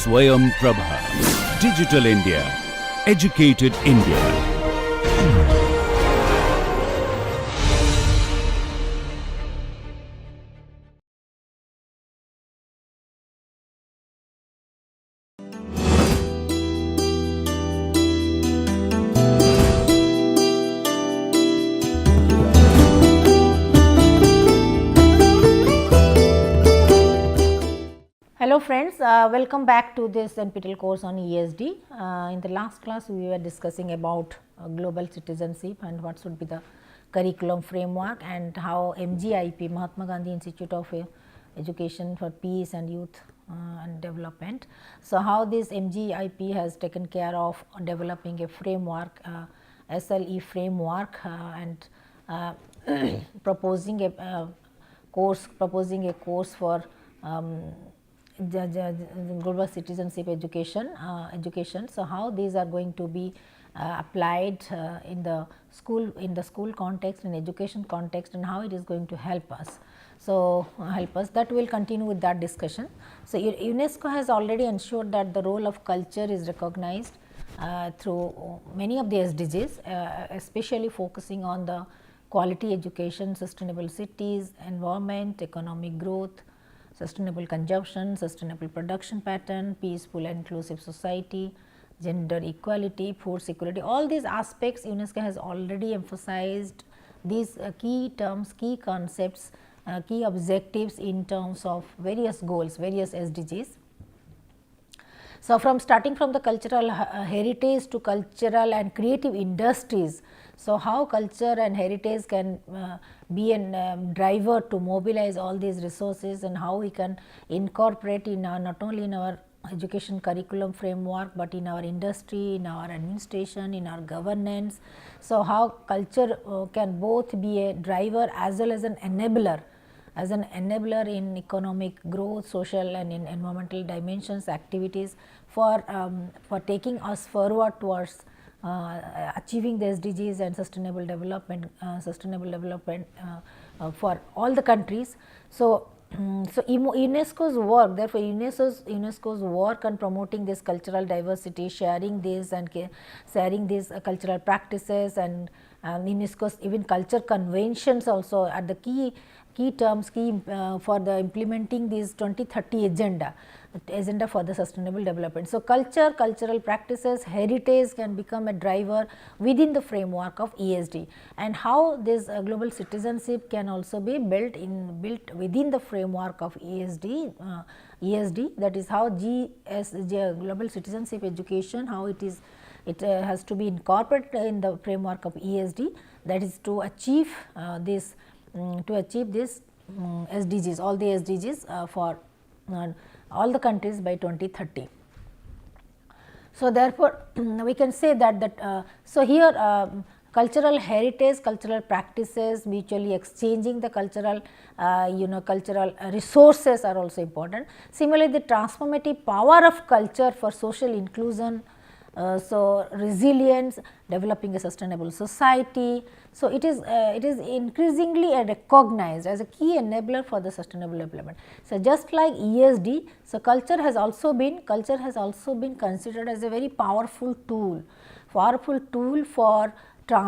Swayam Prabha. Digital India. Educated India. Hello friends, welcome back to this NPTEL course on ESD. In the last class we were discussing about global citizenship and what should be the curriculum framework and how MGIP, Mahatma Gandhi Institute of Education for Peace and Youth and Development. So, how this MGIP has taken care of developing a framework, SLE framework and proposing a course for global citizenship education. So, how these are going to be applied in the school context and education context, and how it is going to help us. So, that we will continue with that discussion. So, UNESCO has already ensured that the role of culture is recognized through many of the SDGs, especially focusing on the quality education, sustainable cities, environment, economic growth, sustainable consumption, sustainable production pattern, peaceful and inclusive society, gender equality, food security. All these aspects UNESCO has already emphasized these key terms, key concepts, key objectives in terms of various goals, various SDGs. So, starting from the cultural heritage to cultural and creative industries. So, how culture and heritage can be a driver to mobilize all these resources, and how we can incorporate in our, not only in our education curriculum framework, but in our industry, in our administration, in our governance. So, how culture can both be a driver as well as an enabler in economic growth, social and in environmental dimensions activities for taking us forward towards achieving the SDGs and sustainable development for all the countries. So, UNESCO's work, therefore, UNESCO's work on promoting this cultural diversity, sharing these cultural practices, and UNESCO's even culture conventions also are the key terms for the implementing these 2030 agenda for the sustainable development. So, cultural practices, heritage can become a driver within the framework of ESD, and how this global citizenship can also be built within the framework of ESD. That is how global citizenship education, how it has to be incorporated in the framework of ESD, that is to achieve this SDGs, all the SDGs for all the countries by 2030. So, therefore, we can say that so here cultural heritage, cultural practices, mutually exchanging the cultural resources are also important. Similarly, the transformative power of culture for social inclusion, so resilience, developing a sustainable society. So, it is increasingly recognized as a key enabler for the sustainable development. So, just like ESD, so culture has also been considered as a very powerful tool for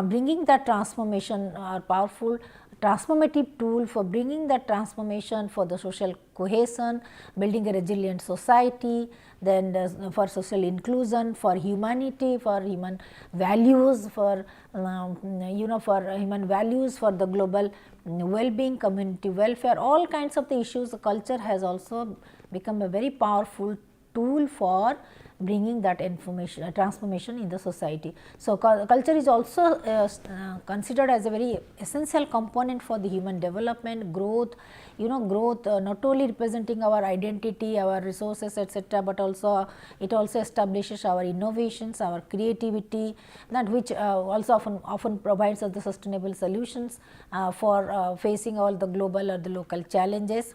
bringing that transformation, or powerful transformative tool for bringing that transformation for the social cohesion, building a resilient society, then for social inclusion, for humanity, for human values, for human values, for the global well-being, community welfare, all kinds of the issues. The culture has also become a very powerful tool for bringing that transformation in the society. So, culture is also considered as a very essential component for the human development, growth, not only representing our identity, our resources, etc., but also it also establishes our innovations, our creativity, that which also often provides us the sustainable solutions for facing all the global or the local challenges.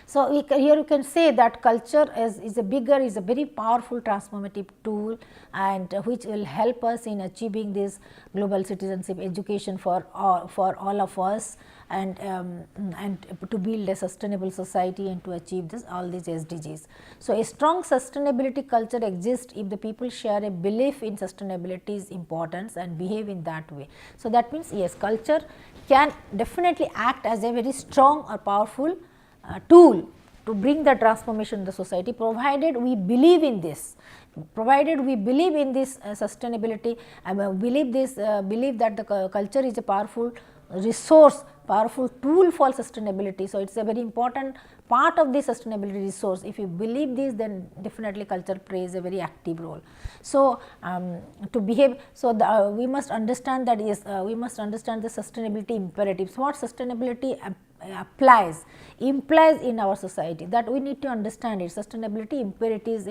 So, here you can say that culture is a very powerful transformative tool, and which will help us in achieving this global citizenship education for all of us, and to build a sustainable society and to achieve this all these SDGs. So, a strong sustainability culture exists if the people share a belief in sustainability's importance and behave in that way. So, that means yes, culture can definitely act as a very strong or powerful tool to bring the transformation in the society, provided we believe in this, provided we believe in this sustainability, believe that the culture is a powerful resource, powerful tool for sustainability. So, it is a very important part of the sustainability resource. If you believe this, then definitely culture plays a very active role. So, to behave, so we must understand that yes, we must understand the sustainability imperatives, what sustainability implies in our society, that we need to understand it. Sustainability imperatives,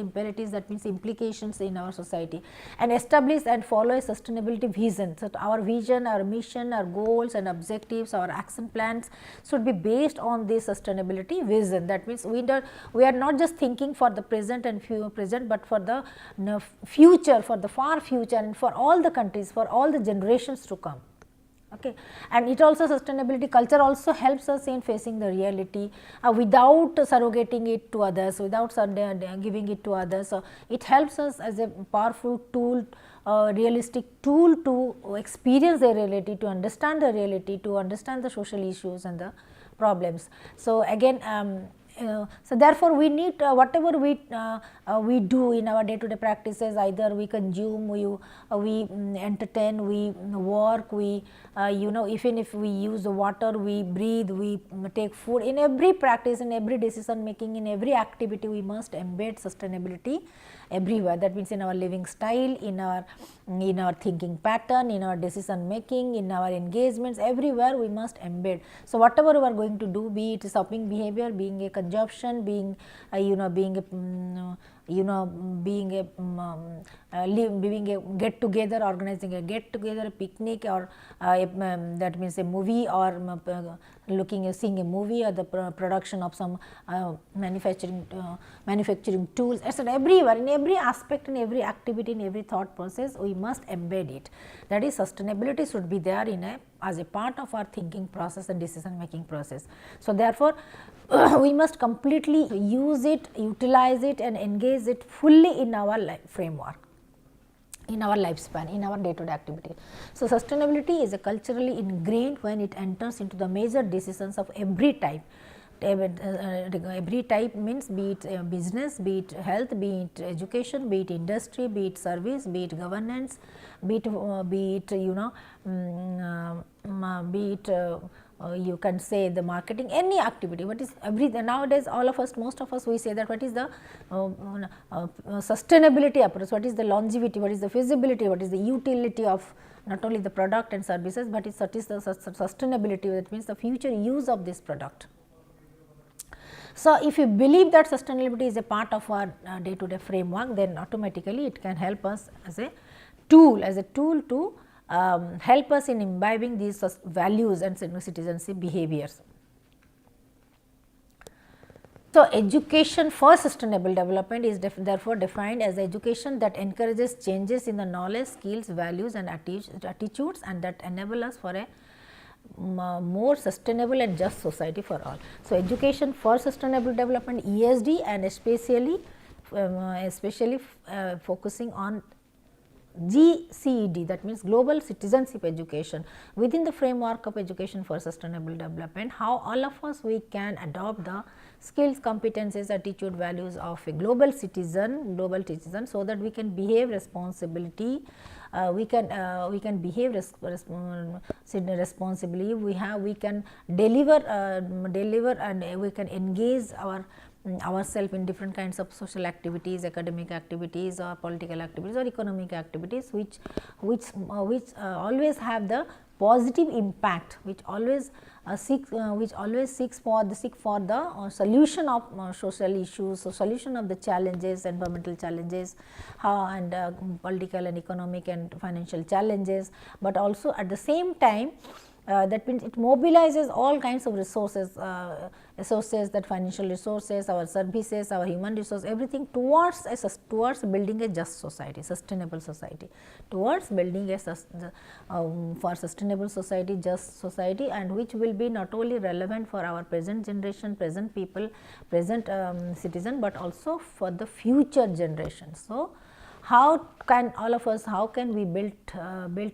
that means implications in our society, and establish and follow a sustainability vision. So, our vision, our mission, our goals and objectives, our action plans should be based on this sustainability vision. That means, we are not just thinking for the present and present, but for the future, for the far future, and for all the countries, for all the generations to come. Okay. And it also, sustainability culture also helps us in facing the reality without surrogating it to others, without giving it to others. So, it helps us as a powerful tool, realistic tool to experience the reality, to understand the reality, to understand the social issues and the problems. So, again so therefore, we need whatever we do in our day to day practices, either we consume, we entertain, we work, we even if we use the water, we breathe, we take food, in every practice, in every decision making, in every activity, we must embed sustainability everywhere. That means, in our living style, in our thinking pattern, in our decision making, in our engagements, everywhere we must embed. So, whatever we are going to do, be it shopping behavior, being a consumption, being being a get together, organizing a get together, a picnic, or that means a movie, or seeing a movie, or the production of some manufacturing tools, etc. Everywhere, in every aspect, in every activity, in every thought process, we must embed it. That is, sustainability should be there as a part of our thinking process and decision making process. So, therefore, we must completely use it, utilize it, and engage it fully in our life framework, in our lifespan, in our day to day activity. So, sustainability is culturally ingrained when it enters into the major decisions of every type. Every type means, be it business, be it health, be it education, be it industry, be it service, be it governance, be it you can say the marketing, any activity. What is nowadays, all of us, most of us, we say that what is the sustainability approach, what is the longevity, what is the feasibility, what is the utility of not only the product and services, but what is the sustainability, that means the future use of this product. So, if you believe that sustainability is a part of our day to day framework, then automatically it can help us as a tool to help us in imbibing these values and citizenship behaviors. So, education for sustainable development is therefore defined as education that encourages changes in the knowledge, skills, values and attitudes, and that enable us for a more sustainable and just society for all. So, education for sustainable development, ESD, and especially focusing on GCED, that means global citizenship education, within the framework of education for sustainable development, how all of us we can adopt the skills, competences, attitude, values of a global citizen, so that we can behave responsibility, we can behave responsibly, we can deliver and we can engage ourselves in different kinds of social activities, academic activities, or political activities, or economic activities, which always have the positive impact, which always seeks for the solution of social issues, so solution of the challenges, environmental challenges, and political and economic and financial challenges, but also at the same time that means it mobilizes all kinds of resources, that financial resources, our services, our human resource, everything towards building a just society, sustainable society, towards building a for sustainable society, just society, and which will be not only relevant for our present generation, present people, present citizen, but also for the future generations. So, how can all of us, how can we build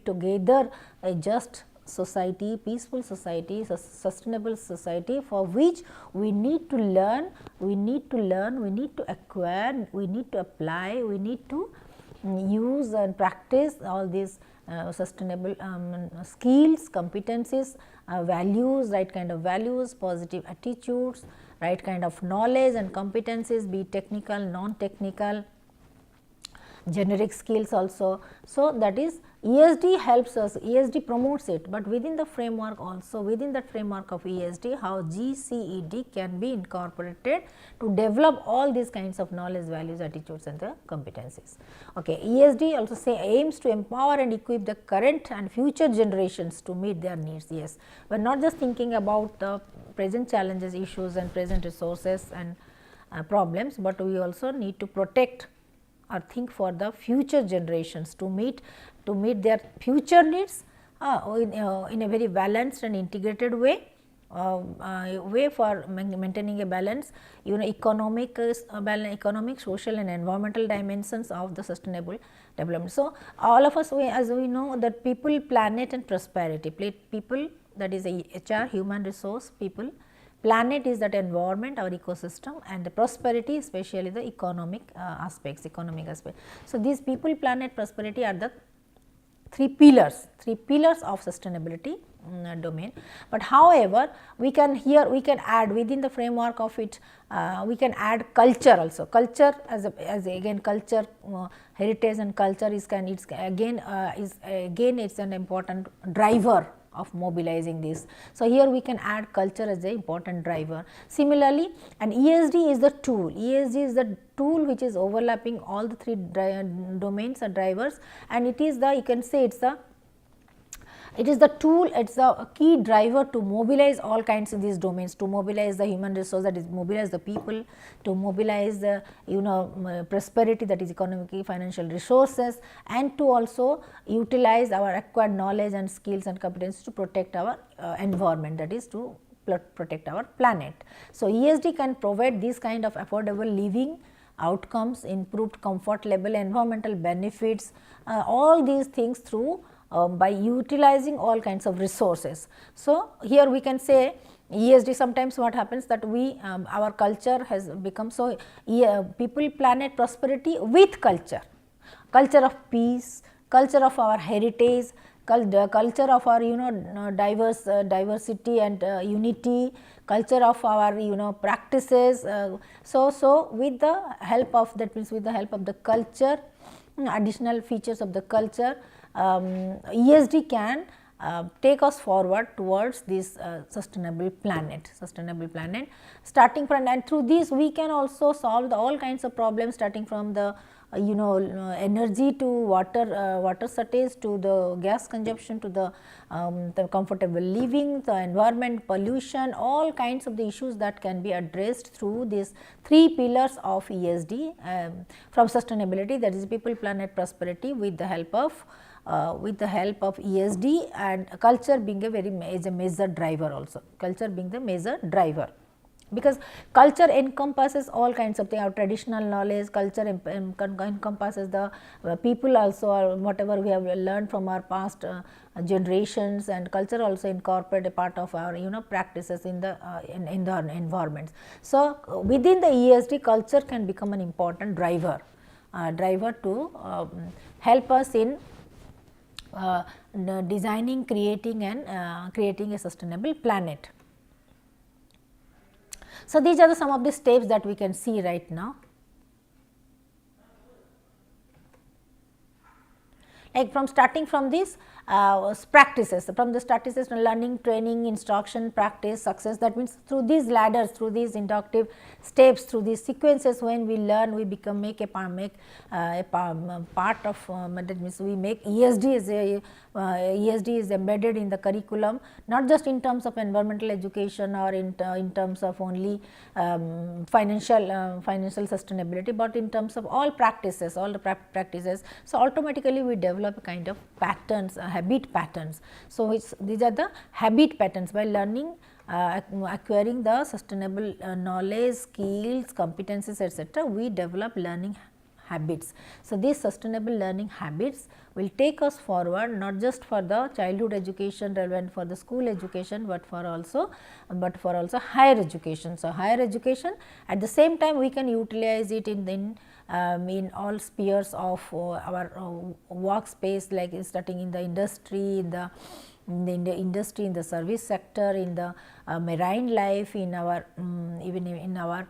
together a just society, peaceful society, sustainable society, for which we need to learn, we need to acquire, we need to apply, we need to use and practice all these sustainable skills, competencies, values, right kind of values, positive attitudes, right kind of knowledge and competencies, be technical, non-technical, generic skills also. So, that is ESD helps us, ESD promotes it, but within the framework also, within that framework of ESD, how GCED can be incorporated to develop all these kinds of knowledge, values, attitudes and the competencies. Okay. ESD also aims to empower and equip the current and future generations to meet their needs. Yes, we are not just thinking about the present challenges, issues and present resources and problems, but we also need to protect or think for the future generations to meet their future needs in a very balanced and integrated way, for maintaining a balance, economic, social and environmental dimensions of the sustainable development. So, all of us, as we know that people, planet and prosperity, people, that is HR, human resource, people, planet is that environment, our ecosystem, and the prosperity, especially the economic aspects. So, these people, planet, prosperity are the three pillars of sustainability domain. But however, we can add within the framework of it, we can add culture also. Culture as again culture, heritage and culture is again it's an important driver of mobilizing this. So, here we can add culture as an important driver. Similarly, and ESD is the tool, which is overlapping all the three domains or drivers, and it is the, you can say it is the tool, it is the key driver to mobilize all kinds of these domains, to mobilize the human resource, that is mobilize the people, to mobilize the prosperity, that is economic, financial resources, and to also utilize our acquired knowledge and skills and competence to protect our environment, that is to protect our planet. So, ESD can provide this kind of affordable living outcomes, improved comfort level, environmental benefits, all these things through by utilizing all kinds of resources. So, here we can say ESD, sometimes what happens that we our culture has become so people, planet, prosperity with culture of peace, culture of our heritage, culture of our diversity and unity, culture of our practices. So, with the help of, that means with the help of the culture, additional features of the culture, ESD can take us forward towards this sustainable planet, starting from, and through this we can also solve all kinds of problems, starting from the energy to water shortage, to the gas consumption, to the comfortable living, the environment, pollution, all kinds of the issues that can be addressed through these three pillars of ESD from sustainability, that is people, planet, prosperity, with the help of ESD, and culture being a major driver also, because culture encompasses all kinds of things, our traditional knowledge, culture encompasses the people also, or whatever we have learned from our past generations, and culture also incorporate a part of our practices in the environments. So, within the ESD, culture can become an important driver to help us in designing, creating a sustainable planet. So, these are some of the steps that we can see right now. like from starting from these practices, from the practices, learning, training, instruction, practice, success. That means through these ladders, through these inductive steps, through these sequences, when we learn, we become part of that means we make ESD is ESD is embedded in the curriculum, not just in terms of environmental education or in terms of only financial sustainability, but in terms of all practices, all the practices. So, automatically we develop a kind of patterns, habit patterns. So, these are the habit patterns. By learning, acquiring the sustainable knowledge, skills, competencies, etc., we develop learning habits. So, these sustainable learning habits will take us forward, not just for the childhood education relevant for the school education, but for also higher education. So, higher education, at the same time we can utilize it in all spheres of our workspace, like starting in the industry, in the service sector, in the marine life, in our even in our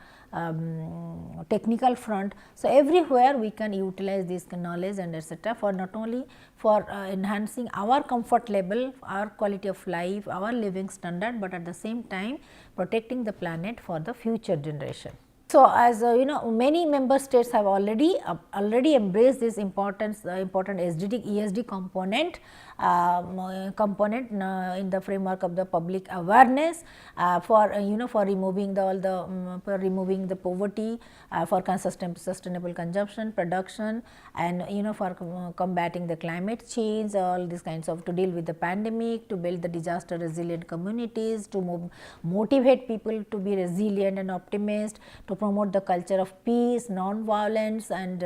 technical front. So, everywhere we can utilize this knowledge and etc., for not only for enhancing our comfort level, our quality of life, our living standard, but at the same time protecting the planet for the future generation. So, as many member states have already embraced this important SDG ESD component in the framework of the public awareness for removing the poverty, for sustainable consumption, production, and for combating the climate change, all these kinds of, to deal with the pandemic, to build the disaster resilient communities, to motivate people to be resilient and optimist, to promote the culture of peace, non-violence, and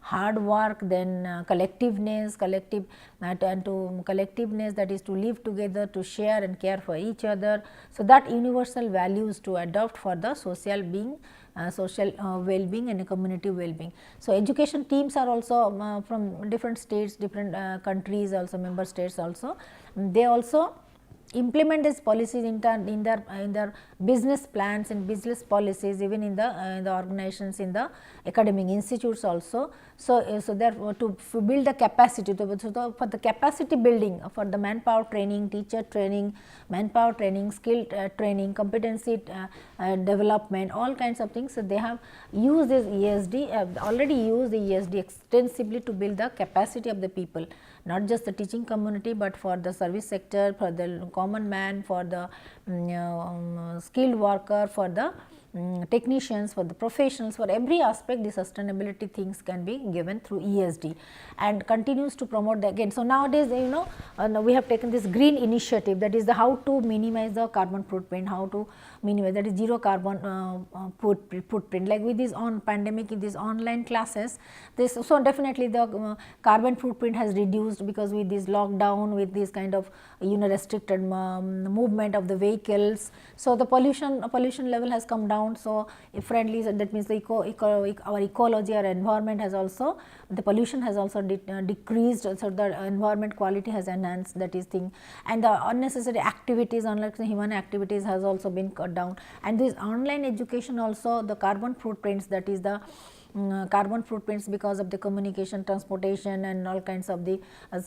hard work, then collectiveness, that is to live together, to share and care for each other. So, that universal values to adopt for the social well-being and community well-being. So, education teams are also from different states, different countries, also member states also, they also implement these policies in their business plans and business policies, even in the organizations, in the academic institutes also. So, therefore, to build the capacity, for the capacity building, for the manpower training, teacher training, manpower training, skill training, competency development, all kinds of things. So, they have used this ESD, already used the ESD extensively to build the capacity of the people, not just the teaching community, but for the service sector, for the common man, for the skilled worker, for the technicians, for the professionals, for every aspect the sustainability things can be given through ESD, and continues to promote the again. So, nowadays we have taken this green initiative, that is the how to minimize the carbon footprint, how to minimize, that is zero carbon footprint, like with this pandemic, in these online classes, this, so definitely the carbon footprint has reduced, because with this lockdown, with this kind of restricted movement of the vehicles. So, the pollution level has come down. So, if friendly, so that means the our ecology, our environment has also, the pollution has also decreased. So, the environment quality has enhanced, that is thing, and the unnecessary activities, unlike the human activities, has also been cut down. And this online education also, the carbon footprints, that is the carbon footprints because of the communication, transportation, and all kinds of the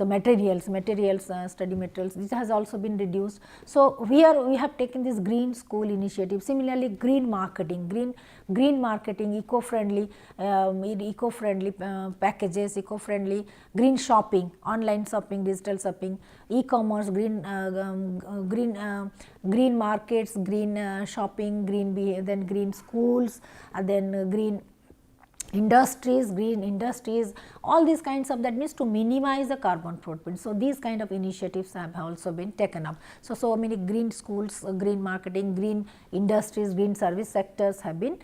materials, study materials, this has also been reduced. So, we have taken this green school initiative. Similarly, green marketing, eco-friendly packages, eco-friendly green shopping, online shopping, digital shopping, e-commerce, green markets, green shopping, then green schools, then green industries, all these kinds of, that means to minimize the carbon footprint. So, these kind of initiatives have also been taken up. So many green schools, green marketing, green industries, green service sectors have been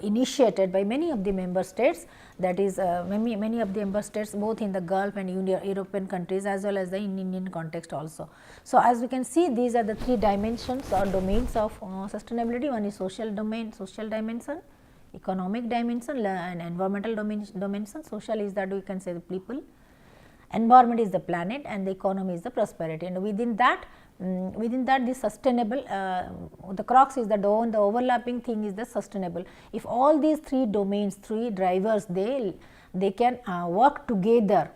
initiated by many of the member states, that is many of the member states, both in the Gulf and European countries, as well as the Indian context also. So, as we can see, these are the three dimensions or domains of sustainability. One is social dimension, economic dimension, and environmental dimension. Social is that we can say the people, environment is the planet, and the economy is the prosperity. And within that the sustainable, the crux is that the overlapping thing is the sustainable. If all these three domains, three drivers, they can work together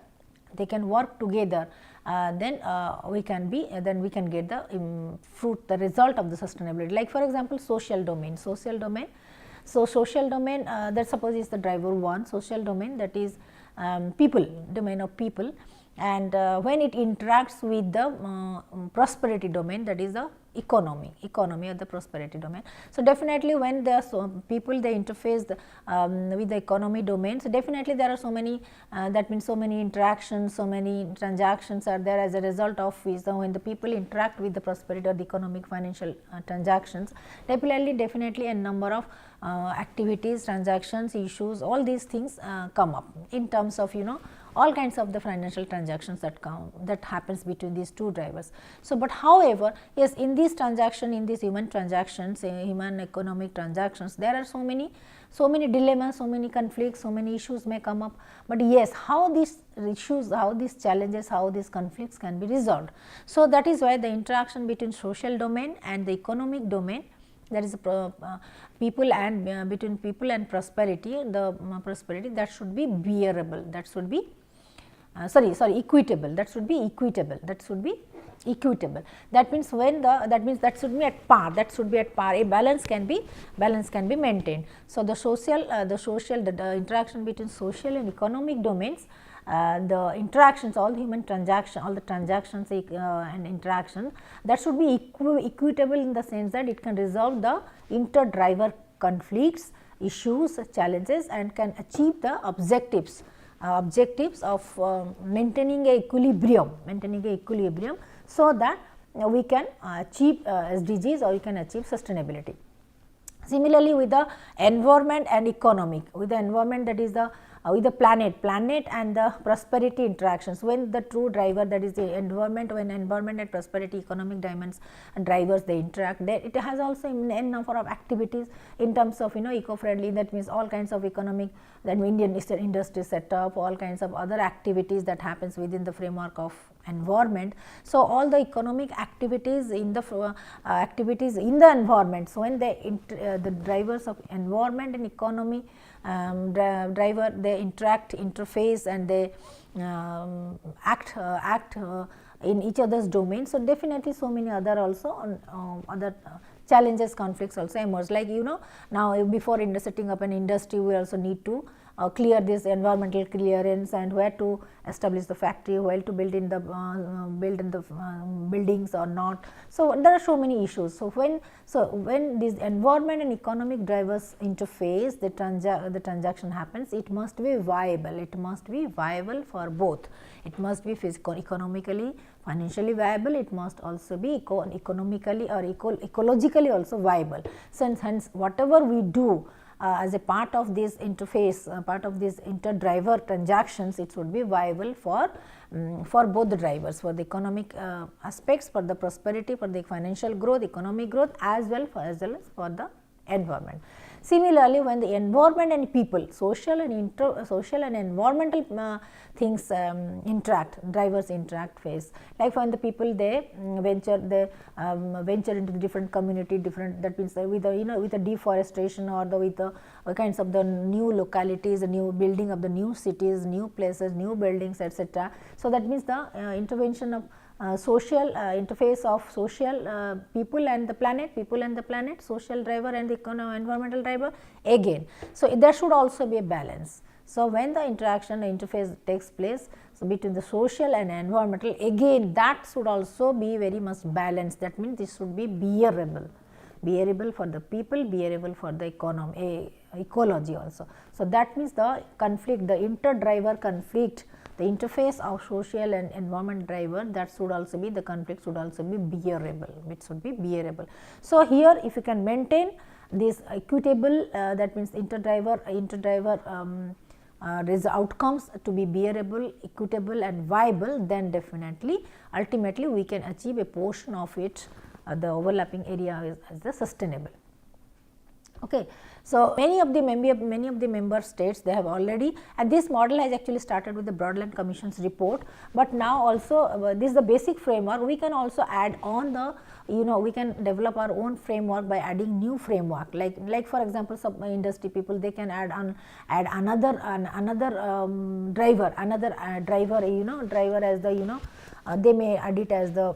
they can work together, then we can get the fruit, the result of the sustainability. Like for example, social domain. So, social domain, that suppose is the driver 1, social domain, that is people, domain of people, and when it interacts with the prosperity domain, that is the economy of the prosperity domain. So, definitely when there are people, they interface with the economy domain. So, definitely there are so many, that means so many interactions, so many transactions are there as a result of which, when the people interact with the prosperity or the economic financial transactions, definitely a number of activities, transactions, issues, all these things come up in terms of all kinds of the financial transactions that happens between these two drivers. So, but however, yes, in this transaction, in these human transactions, human economic transactions, there are so many dilemmas, so many conflicts, so many issues may come up, but yes, how these issues, how these challenges, how these conflicts can be resolved. So, that is why the interaction between social domain and the economic domain, that is people and between people and prosperity, the prosperity, that should be bearable, that should be equitable, that should be equitable, that means when that should be at par, a balance can be maintained. So, the interaction between social and economic domains, the interactions, all the human transaction, all the transactions and interaction, that should be equitable in the sense that it can resolve the inter-driver conflicts, issues, challenges, and can achieve the objectives of maintaining a equilibrium, so that we can achieve SDGs, or we can achieve sustainability. Similarly, with the environment and economic, with the environment, that is the with the planet and the prosperity interactions, when the true driver, that is the environment, when environment and prosperity, economic dimensions and drivers, they interact, it has also n number of activities in terms of eco-friendly, that means all kinds of economic, that Indian industry setup, all kinds of other activities that happens within the framework of environment. So, all the economic activities in the environment. So, when the drivers of environment and economy driver, they interface, and they act in each other's domain. So, definitely so many other also other challenges, conflicts also emerge, like now before setting up an industry, we also need to clear this environmental clearance, and where to establish the factory, where to build in the buildings or not. So, there are so many issues. So, when these environment and economic drivers interface, the transaction happens, it must be viable for both. It must be economically, financially viable, it must also be economically or ecologically also viable. So, hence whatever we do as a part of this interface, part of these inter-driver transactions, it should be viable for both the drivers, for the economic aspects, for the prosperity, for the financial growth, economic growth, as well as for the environment. Similarly, when the environment and people, social and environmental things drivers interact phase, like when the people, they venture into the different community, that means with the deforestation, or with the kinds of the new localities, the new building of the new cities, new places, new buildings, etc. So, that means the intervention of social interface of social people and the planet, social driver and the environmental driver again. So, there should also be a balance. So, when the interaction, the interface takes place, so between the social and environmental, again that should also be very much balanced. That means, this should be bearable for the people, bearable for the ecology also. So, that means the conflict, the inter-driver conflict, the interface of social and environment driver, that should also be, the conflict should also be bearable, it should be bearable. So, here if you can maintain this equitable, that means inter-driver outcomes to be bearable, equitable and viable, then definitely ultimately we can achieve a portion of it, the overlapping area is the sustainable. Okay. So, many of the member states, they have already, and this model has actually started with the Broadland Commission's report, but now also this is the basic framework. We can also add on the we can develop our own framework by adding new framework, like for example, some industry people, they can add another driver, driver as the they may add it as the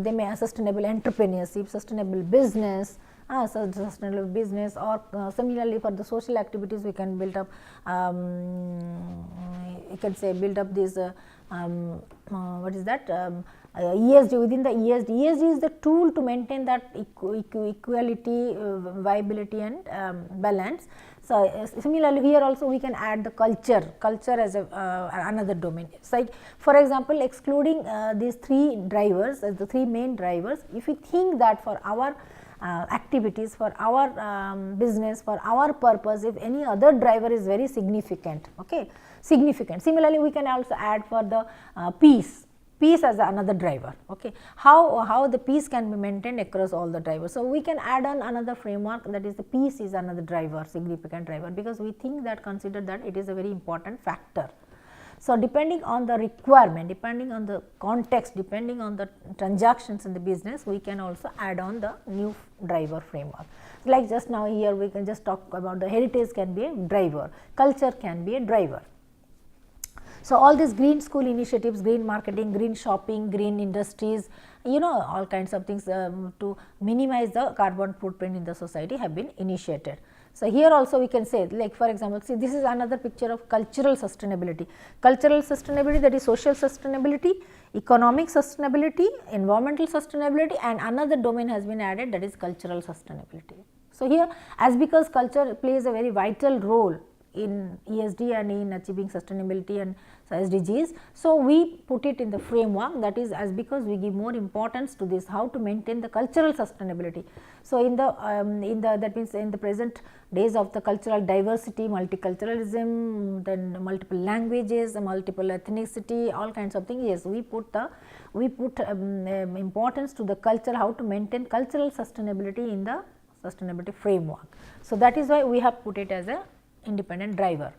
they may have sustainable entrepreneurship, sustainable business, sustainable business, or similarly for the social activities we can build up, you can say build up this what is that, ESD. Within the ESD is the tool to maintain that equality, viability and balance. So, similarly here also we can add the culture as another domain. So, for example, excluding these three drivers as the three main drivers, if we think that for our activities, for our business, for our purpose, if any other driver is very significant, significant. Similarly, we can also add for the peace as another driver. How the peace can be maintained across all the drivers. So, we can add on another framework, that is the peace is another driver, significant driver, because we think that, consider that it is a very important factor. So, depending on the requirement, depending on the context, depending on the transactions in the business, we can also add on the new driver framework. Like just now here we can just talk about the heritage can be a driver, culture can be a driver. So, all these green school initiatives, green marketing, green shopping, green industries, all kinds of things to minimize the carbon footprint in the society have been initiated. So, here also we can say, like for example, see, this is another picture of cultural sustainability. Cultural sustainability, that is social sustainability, economic sustainability, environmental sustainability, and another domain has been added, that is cultural sustainability. So, here as because culture plays a very vital role in ESD and in achieving sustainability and SDGs. So, we put it in the framework, that is as because we give more importance to this, how to maintain the cultural sustainability. So, in the that means in the present days of the cultural diversity, multiculturalism, then multiple languages, multiple ethnicity, all kinds of things, yes, we put importance to the culture, how to maintain cultural sustainability in the sustainability framework. So, that is why we have put it as a independent driver.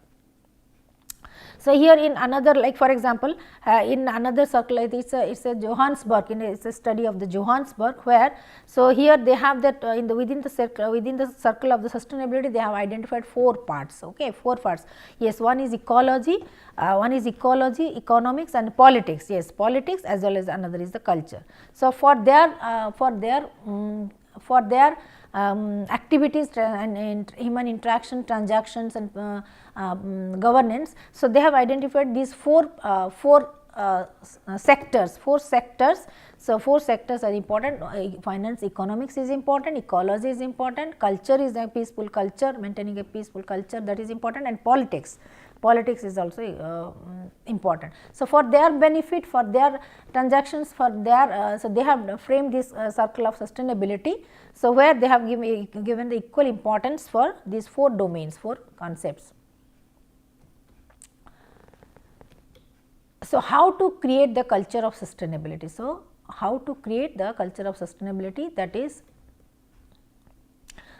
So, here in another, like for example, in another circle, it is a Johannesburg, it's a study of the Johannesburg, where, so here they have that within the circle of the sustainability, they have identified 4 parts, 4 parts. Yes, one is ecology, economics and politics, yes, politics, as well as another is the culture. So, for their activities and human interaction, transactions and governance. So, they have identified these 4 sectors. So, 4 sectors are important: finance, economics is important, ecology is important, culture is a peaceful culture, maintaining a peaceful culture, that is important, and politics is also important. So, for their benefit, for their transactions, for their so they have framed this circle of sustainability. So, where they have given the equal importance for these 4 domains, 4 concepts. So, how to create the culture of sustainability? So, how to create the culture of sustainability, that is,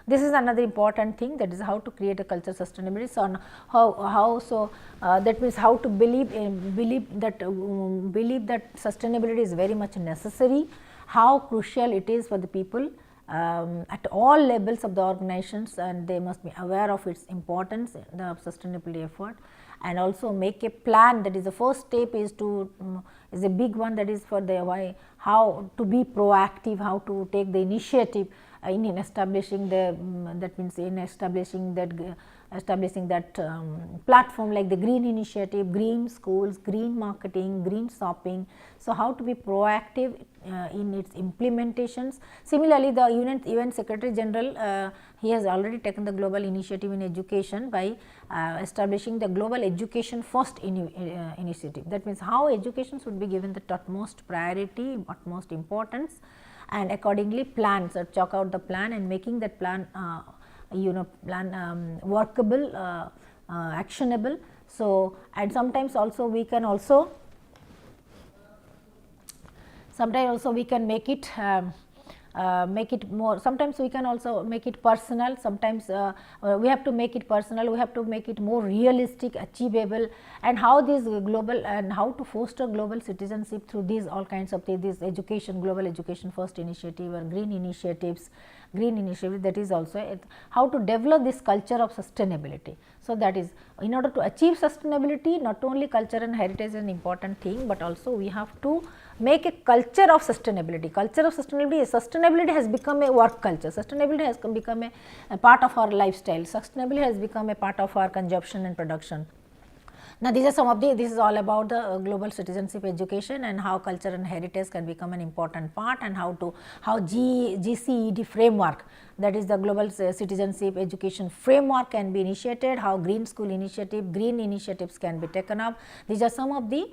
this is another important thing, that is how to create a culture of sustainability. So, that means how to believe that sustainability is very much necessary, how crucial it is for the people at all levels of the organizations, and they must be aware of its importance, the sustainability effort, and also make a plan. That is the first step is to is a big one, that is for the why, how to be proactive, how to take the initiative in establishing the that means in establishing that platform, like the green initiative, green schools, green marketing, green shopping. So, how to be proactive in its implementations. Similarly, the UN Secretary General he has already taken the global initiative in education by establishing the global education first initiative. That means, how education should be given the utmost priority, utmost importance, and accordingly plans or chalk out the plan and making that plan workable, actionable. So, and sometimes also we can make it make it more, sometimes we can also make it personal, sometimes we have to make it personal, we have to make it more realistic, achievable, and how this global and how to foster global citizenship through these all kinds of these education, global education first initiative or green initiatives, that is also how to develop this culture of sustainability. So, that is in order to achieve sustainability, not only culture and heritage is an important thing, but also we have to make a culture of sustainability. Sustainability has become a work culture, sustainability has become a part of our lifestyle, sustainability has become a part of our consumption and production. Now, these are some of this is all about the global citizenship education and how culture and heritage can become an important part, and how GCED framework, that is the global citizenship education framework, can be initiated, how green school initiative, green initiatives can be taken up. These are some of the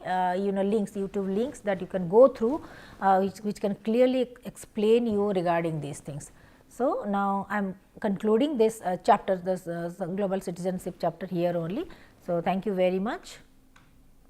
links, YouTube links that you can go through, which can clearly explain you regarding these things. So, now I am concluding this chapter, this global citizenship chapter here only. So, thank you very much.